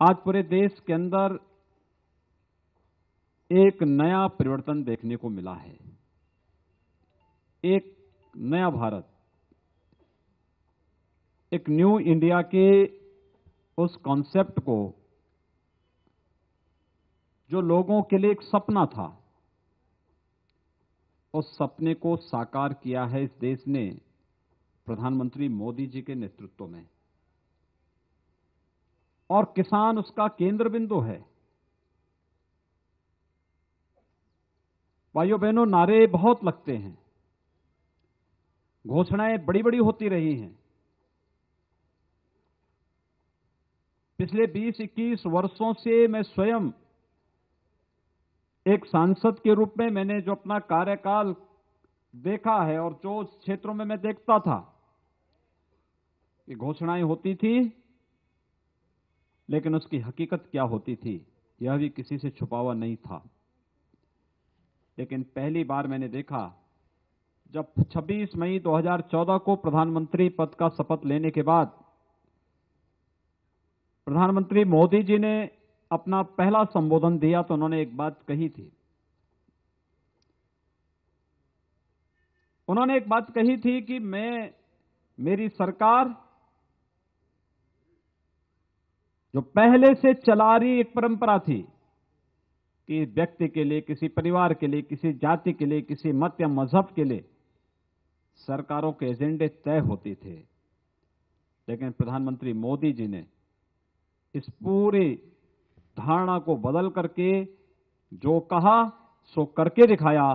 आज पूरे देश के अंदर एक नया परिवर्तन देखने को मिला है। एक नया भारत, एक न्यू इंडिया के उस कॉन्सेप्ट को, जो लोगों के लिए एक सपना था, उस सपने को साकार किया है इस देश ने प्रधानमंत्री मोदी जी के नेतृत्व में। और किसान उसका केंद्र बिंदु है। भाइयों बहनों, नारे बहुत लगते हैं, घोषणाएं बड़ी बड़ी होती रही हैं। पिछले 20-21 वर्षों से मैं स्वयं एक सांसद के रूप में मैंने जो अपना कार्यकाल देखा है और जो क्षेत्रों में मैं देखता था कि घोषणाएं होती थी, लेकिन उसकी हकीकत क्या होती थी यह भी किसी से छुपा हुआ नहीं था। लेकिन पहली बार मैंने देखा जब 26 मई 2014 को प्रधानमंत्री पद का शपथ लेने के बाद प्रधानमंत्री मोदी जी ने अपना पहला संबोधन दिया तो उन्होंने एक बात कही थी। उन्होंने एक बात कही थी कि मेरी सरकार जो पहले से चला रही एक परंपरा थी कि व्यक्ति के लिए, किसी परिवार के लिए, किसी जाति के लिए, किसी मत या मजहब के लिए सरकारों के एजेंडे तय होते थे, लेकिन प्रधानमंत्री मोदी जी ने इस पूरी धारणा को बदल करके जो कहा सो करके दिखाया।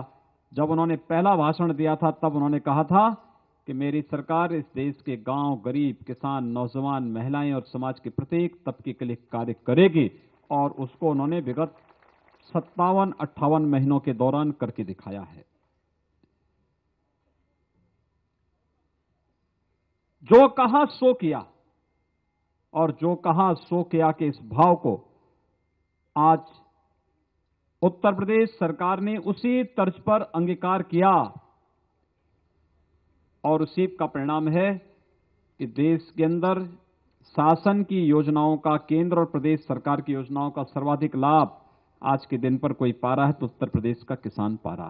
जब उन्होंने पहला भाषण दिया था तब उन्होंने कहा था कि मेरी सरकार इस देश के गांव, गरीब, किसान, नौजवान, महिलाएं और समाज के प्रत्येक तबके के लिए कार्य करेगी। और उसको उन्होंने विगत 57-58 महीनों के दौरान करके दिखाया है। जो कहा सो किया और जो कहा सो किया के इस भाव को आज उत्तर प्रदेश सरकार ने उसी तर्ज पर अंगीकार किया और उसी का परिणाम है कि देश के अंदर शासन की योजनाओं का, केंद्र और प्रदेश सरकार की योजनाओं का सर्वाधिक लाभ आज के दिन पर कोई पा रहा है तो उत्तर प्रदेश का किसान पा रहा है।